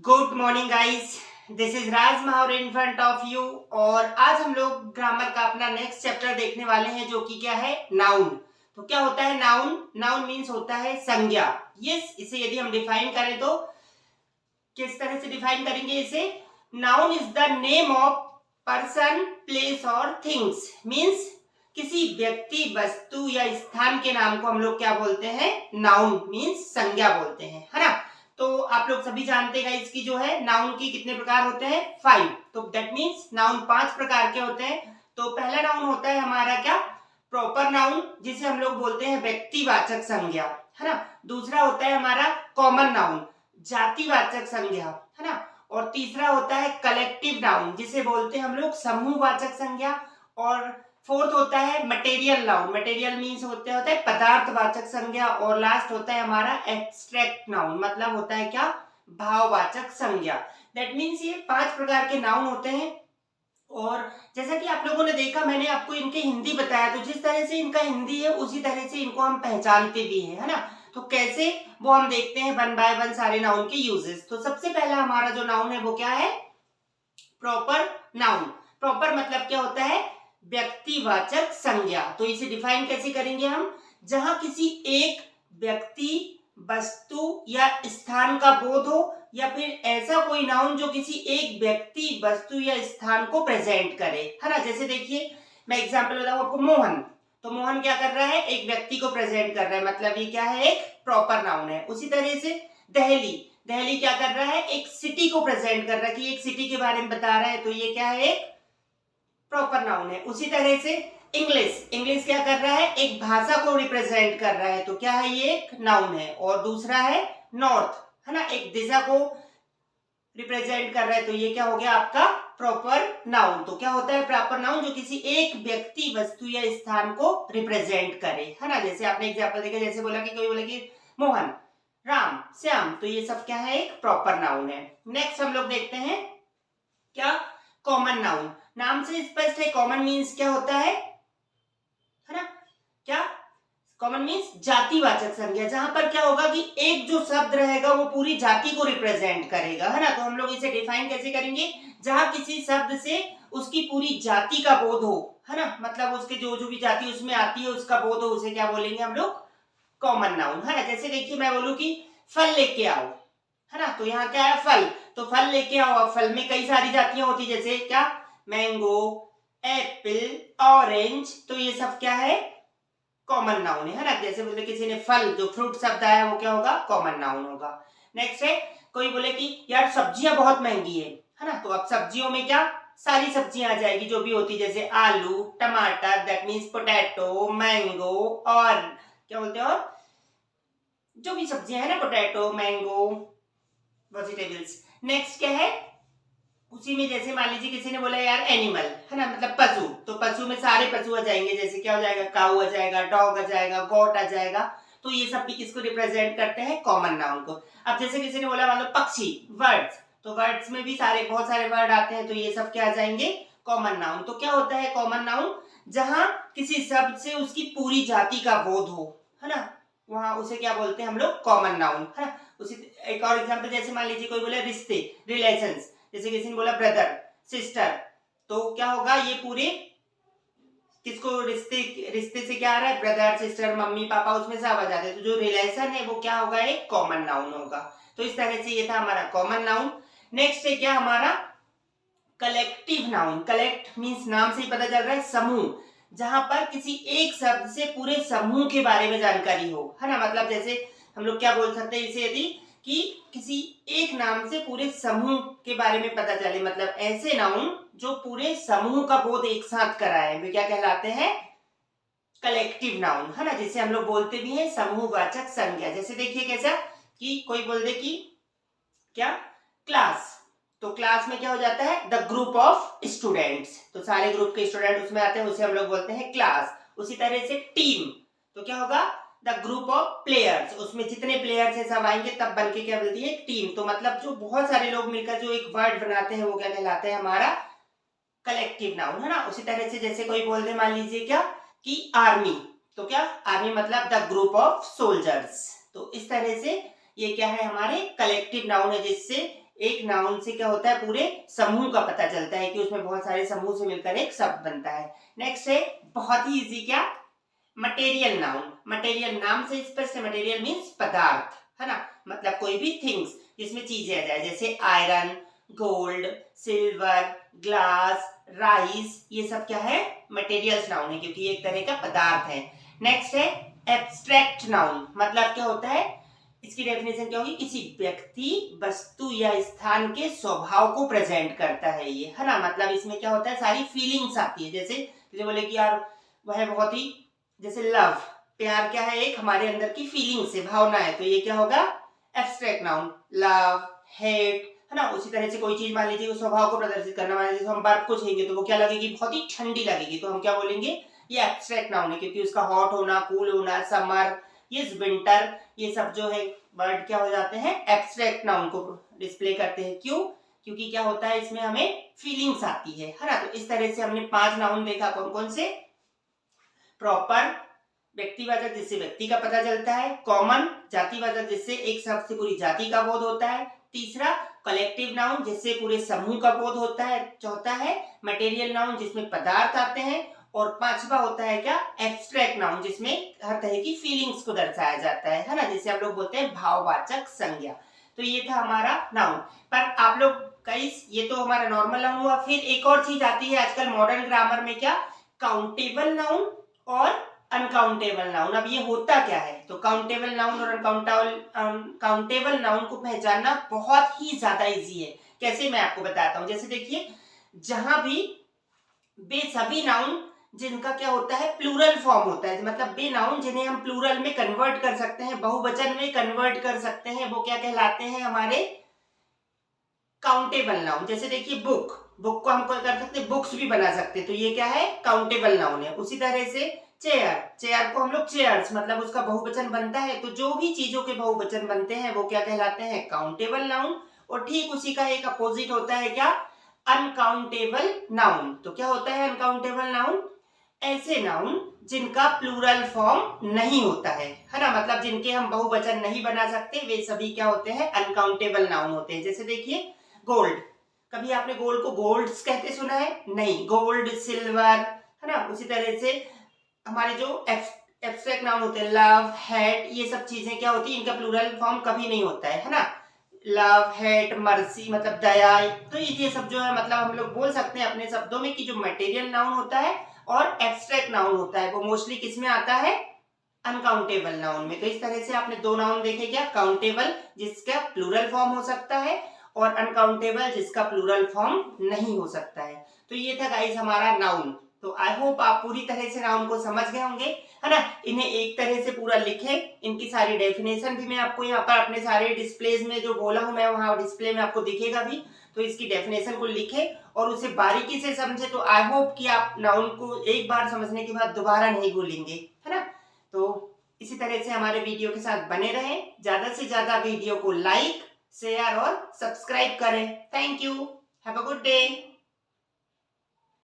Good morning guys, this is Raj Mahawar in front of you. और आज हम लोग ग्रामर का अपना नेक्स्ट चैप्टर देखने वाले हैं जो कि क्या है, नाउन। तो क्या होता है नाउन? नाउन मीन्स होता है संज्ञा। यस, इसे यदि हम डिफाइन करें तो किस तरह से डिफाइन करेंगे इसे? Noun is the name of person, place और थिंग्स। मीन्स किसी व्यक्ति, वस्तु या स्थान के नाम को हम लोग क्या बोलते हैं? नाउन मीन्स संज्ञा बोलते हैं, है ना। तो आप लोग सभी जानते हैं इसकी जो है नाउन की कितने प्रकार होते हैं? 5। तो दैट मीन्स नाउन 5 प्रकार के होते हैं। तो पहला नाउन होता है हमारा क्या? प्रॉपर नाउन, जिसे हम लोग बोलते हैं व्यक्तिवाचक संज्ञा, है ना। दूसरा होता है हमारा कॉमन नाउन, जातिवाचक संज्ञा, है ना। और तीसरा होता है कलेक्टिव नाउन, जिसे बोलते हैं हम लोग समूहवाचक संज्ञा। और फोर्थ होता है मटेरियल नाउन, मटेरियल मीन्स होता है पदार्थवाचक संज्ञा। और लास्ट होता है हमारा एब्स्ट्रैक्ट नाउन, मतलब होता है क्या? भाववाचक संज्ञा। दैट मीन्स ये 5 प्रकार के नाउन होते हैं। और जैसा कि आप लोगों ने देखा, मैंने आपको इनके हिंदी बताया, तो जिस तरह से इनका हिंदी है उसी तरह से इनको हम पहचानते भी हैं, है ना। तो कैसे, वो हम देखते हैं वन बाय वन सारे नाउन के यूजेस। तो सबसे पहला हमारा जो नाउन है वो क्या है? Proper noun. प्रॉपर मतलब क्या होता है? व्यक्तिवाचक संज्ञा। तो इसे डिफाइन कैसे करेंगे हम? जहां किसी एक व्यक्ति, वस्तु या स्थान का बोध हो, या फिर ऐसा कोई नाउन जो किसी एक व्यक्ति, वस्तु या स्थान को प्रेजेंट करे, है ना। जैसे देखिए, मैं एग्जांपल बताऊं आपको, मोहन। तो मोहन क्या कर रहा है? एक व्यक्ति को प्रेजेंट कर रहा है, मतलब ये क्या है? एक प्रॉपर नाउन है। उसी तरह से दहली, दहली क्या कर रहा है? एक सिटी को प्रेजेंट कर रहा है, कि एक सिटी के बारे में बता रहा है, तो ये क्या है? एक प्रॉपर नाउन है। उसी तरह से इंग्लिश, इंग्लिश क्या कर रहा है? एक भाषा को रिप्रेजेंट कर रहा है, तो क्या है? ये एक नाउन है। और दूसरा है नॉर्थ, है ना, एक दिशा को रिप्रेजेंट कर रहा है, तो ये क्या हो गया आपका? Proper noun. तो क्या होता है प्रॉपर नाउन? जो किसी एक व्यक्ति, वस्तु या स्थान को रिप्रेजेंट करे, है ना। जैसे आपने एग्जांपल देखा, जैसे बोला कि कोई बोला कि मोहन, राम, श्याम, तो ये सब क्या है? एक प्रॉपर नाउन है। नेक्स्ट हम लोग देखते हैं क्या? Common noun. नाम से स्पष्ट है, कॉमन मीन्स क्या होता है ना। क्या? कॉमन मीन्स जातिवाचक संज्ञा, जहां पर क्या होगा कि एक जो शब्द रहेगा वो पूरी जाति को रिप्रेजेंट करेगा, है ना। तो हम लोग इसे डिफाइन कैसे करेंगे? जहां किसी शब्द से उसकी पूरी जाति का बोध हो, है ना, मतलब उसके जो जो भी जाति उसमें आती है उसका बोध हो, उसे क्या बोलेंगे हम लोग? कॉमन नाउन, है ना। जैसे देखिए, मैं बोलूं कि फल लेके आओ, है ना, तो यहाँ क्या है? फल। तो फल लेके आओ, फल में कई सारी जातियां होती है, जैसे क्या? मैंगो, एप्पल, ऑरेंज, तो ये सब क्या है? कॉमन नाउन है ना। जैसे बोले किसी ने फल, जो फ्रूट शब्द आया वो क्या होगा? कॉमन नाउन होगा। नेक्स्ट है, कोई बोले कि यार सब्जियां बहुत महंगी है ना, तो अब सब्जियों में क्या? सारी सब्जियां आ जाएगी जो भी होती, जैसे आलू, टमाटर, दैट मीन्स पोटैटो, मैंगो, और क्या बोलते हैं, और जो भी सब्जियां है ना, पोटैटो, मैंगो, वेजिटेबल्स। नेक्स्ट क्या है? उसी में जैसे मान लीजिए किसी ने बोला यार एनिमल, है ना, मतलब पशु, तो पशु में सारे पशु आ जाएंगे, जैसे क्या हो जाएगा? काऊ आ जाएगा, डॉग आ जाएगा, गोट आ जाएगा। तो ये सब भी किसको रिप्रेजेंट करते हैं? कॉमन नाउन को। अब जैसे किसी ने बोला मान लो पक्षी, वर्ड्स, तो वर्ड्स में भी सारे बहुत सारे वर्ड आते हैं, तो ये सब क्या आ जाएंगे? Common noun. तो क्या होता है कॉमन नाउन? जहां किसी शब्द से उसकी पूरी जाति का बोध हो, है ना, वहां उसे क्या बोलते हैं हम लोग? कॉमन नाउन, है। उसी एक और एग्जांपल, जैसे मान लीजिए कोई बोले रिश्ते, रिलेशंस, जैसे किसी ने बोला ब्रदर, सिस्टर, तो क्या होगा? ये पूरे किसको? रिश्ते, रिश्ते से क्या आ रहा है? ब्रदर, सिस्टर, मम्मी, पापा, उसमें सब आ जाते हैं, तो जो रिलेशन है वो क्या होगा? एक कॉमन नाउन होगा। तो इस तरह से ये था हमारा कॉमन नाउन। नेक्स्ट है क्या हमारा? Collective noun. कलेक्ट मीन्स नाम से ही पता चल रहा है समूह, जहां पर किसी एक शब्द से पूरे समूह के बारे में जानकारी हो, है ना, मतलब जैसे हम लोग क्या बोल सकते हैं इसे, यदि कि किसी एक नाम से पूरे समूह के बारे में पता चले, मतलब ऐसे नाउन जो पूरे समूह का बोध एक साथ कराए, वे क्या कहलाते हैं? कलेक्टिव नाउन, है ना, जिसे हम लोग बोलते भी हैं समूहवाचक संज्ञा। जैसे देखिए कैसा, कि कोई बोल दे कि क्या? क्लास, तो क्लास में क्या हो जाता है? द ग्रुप ऑफ स्टूडेंट्स, तो सारे ग्रुप के स्टूडेंट उसमें आते हैं, उसे हम लोग बोलते हैं क्लास। उसी तरह से टीम, तो क्या होगा? द ग्रुप ऑफ प्लेयर्स, उसमें जितने प्लेयर्स है सब आएंगे, तब बनके क्या बोलती है? टीम। तो मतलब जो बहुत सारे लोग मिलकर जो एक वर्ड बनाते हैं वो क्या कहलाता है? हमारा कलेक्टिव नाउन, है ना। उसी तरह से जैसे कोई बोल दे, मान लीजिए क्या, कि आर्मी, तो क्या? आर्मी मतलब द ग्रुप ऑफ सोल्जर्स। तो इस तरह से ये क्या है? हमारे कलेक्टिव नाउन है, जिससे एक नाउन से क्या होता है, पूरे समूह का पता चलता है कि उसमें बहुत सारे समूह से मिलकर एक शब्द बनता है। नेक्स्ट है बहुत ही इजी, क्या, मटेरियल नाउन। मटेरियल नाम से स्पष्ट है, मटेरियल मीन्स पदार्थ, है ना, मतलब कोई भी थिंग्स जिसमें चीजें आ जाए, जैसे iron, gold, silver, glass, rice, ये सब क्या है, मटेरियल्स नाउन है, क्योंकि ये एक तरह का पदार्थ है। नेक्स्ट है एब्स्ट्रैक्ट नाउन, मतलब क्या होता है, इसकी डेफिनेशन क्या होगी, किसी व्यक्ति, वस्तु या स्थान के स्वभाव को प्रेजेंट करता है ये, है ना, मतलब इसमें क्या होता है, सारी फीलिंग्स आती है, जैसे बोले कि यार वह बहुत ही, जैसे लव, प्यार क्या है, एक हमारे अंदर की फीलिंग्स है, भावना है, तो ये क्या होगा, एब्स्ट्रैक्ट नाउन। लव, हेट, है ना, उसी तरह से कोई चीज मान लीजिए स्वभाव को प्रदर्शित करना, मान लीजिए हम बर्फ को छेंगे तो वो क्या लगेगी, बहुत ही ठंडी लगेगी, तो हम क्या बोलेंगे, ये एब्स्ट्रैक्ट नाउन है, क्योंकि उसका हॉट होना, कूल होना, समर, ये विंटर, ये सब जो है वर्ड क्या हो जाते हैं, एब्स्ट्रैक्ट नाउन को डिस्प्ले करते हैं। क्यों, क्योंकि क्या होता है, इसमें हमें फीलिंग्स आती है ना। तो इस तरह से हमने 5 नाउन देखा, कौन कौन से, प्रॉपर व्यक्तिवाचक जिससे व्यक्ति का पता चलता है, कॉमन जातिवाचक जिससे एक शब्द से पूरी जाति का बोध होता है, तीसरा कलेक्टिव नाउन जिससे पूरे समूह का बोध होता है, चौथा है मटेरियल नाउन जिसमें पदार्थ आते हैं, और पांचवा होता है क्या, एब्स्ट्रैक्ट नाउन जिसमें हर तरह की फीलिंग्स को दर्शाया जाता है ना, जिसे हम लोग बोलते हैं भाववाचक संज्ञा। तो ये था हमारा नाउन। पर आप लोग गाइस, ये तो हमारा नॉर्मल नाउन हुआ, फिर एक और चीज आती है आजकल मॉडर्न ग्रामर में, क्या, काउंटेबल नाउन और अनकाउंटेबल नाउन। अब ये होता क्या है, तो काउंटेबल नाउन और अनकाउंटेबल नाउन को पहचानना बहुत ही ज्यादा इजी है। कैसे, मैं आपको बताता हूँ। जैसे देखिए, जहां भी वे सभी नाउन जिनका क्या होता है, प्लूरल फॉर्म होता है, मतलब वे नाउन जिन्हें हम प्लूरल में कन्वर्ट कर सकते हैं, बहुवचन में कन्वर्ट कर सकते हैं, वो क्या कहलाते हैं, हमारे काउंटेबल नाउन। जैसे देखिए बुक, बुक को हम कर सकते हैं, बुक्स भी बना सकते हैं, तो ये क्या है, काउंटेबल नाउन है। उसी तरह से चेयर, चेयर को हम लोग चेयर्स, मतलब उसका बहुवचन बनता है, तो जो भी चीजों के बहुवचन बनते हैं वो क्या कहलाते हैं, काउंटेबल नाउन। और ठीक उसी का एक अपोजिट होता है क्या, अनकाउंटेबल नाउन। तो क्या होता है अनकाउंटेबल नाउन, ऐसे नाउन जिनका प्लूरल फॉर्म नहीं होता है ना, मतलब जिनके हम बहुवचन नहीं बना सकते, वे सभी क्या होते हैं, अनकाउंटेबल नाउन होते हैं। जैसे देखिए गोल्ड, कभी आपने गोल्ड को गोल्ड्स कहते सुना है, नहीं, गोल्ड, सिल्वर, है ना। उसी तरह से हमारे जो एब्स्ट्रैक्ट नाउन होते हैं, लव, हेट, ये सब चीजें क्या होती है, इनका प्लूरल फॉर्म कभी नहीं होता है ना। लव, हेट, मर्सी, मतलब दया, तो ये सब जो है, मतलब हम लोग बोल सकते हैं अपने शब्दों में कि जो मटेरियल नाउन होता है और एब्स्ट्रैक्ट नाउन होता है, वो मोस्टली किसमें आता है, अनकाउंटेबल नाउन में। तो इस तरह से आपने 2 नाउन देखे, क्या, काउंटेबल जिसका प्लूरल फॉर्म हो सकता है, और अनकाउंटेबल जिसका प्लूरल फॉर्म नहीं हो सकता है। तो ये था गाइस हमारा नाउन। तो आई होप आप पूरी तरह से नाउन को समझ गए होंगे, है ना। इन्हें एक तरह से पूरा लिखे, इनकी सारी डेफिनेशन भी मैं आपको यहाँ पर अपने सारे डिस्प्लेज में जो बोला हूँ मैं, वहां डिस्प्ले में आपको दिखेगा भी, तो इसकी डेफिनेशन को लिखे और उसे बारीकी से समझे। तो आई होप कि आप नाउन को एक बार समझने के बाद दोबारा नहीं भूलेंगे, है ना। तो इसी तरह से हमारे वीडियो के साथ बने रहें, ज्यादा से ज्यादा वीडियो को लाइक, शेयर और सब्सक्राइब करें। Thank you, have a good day.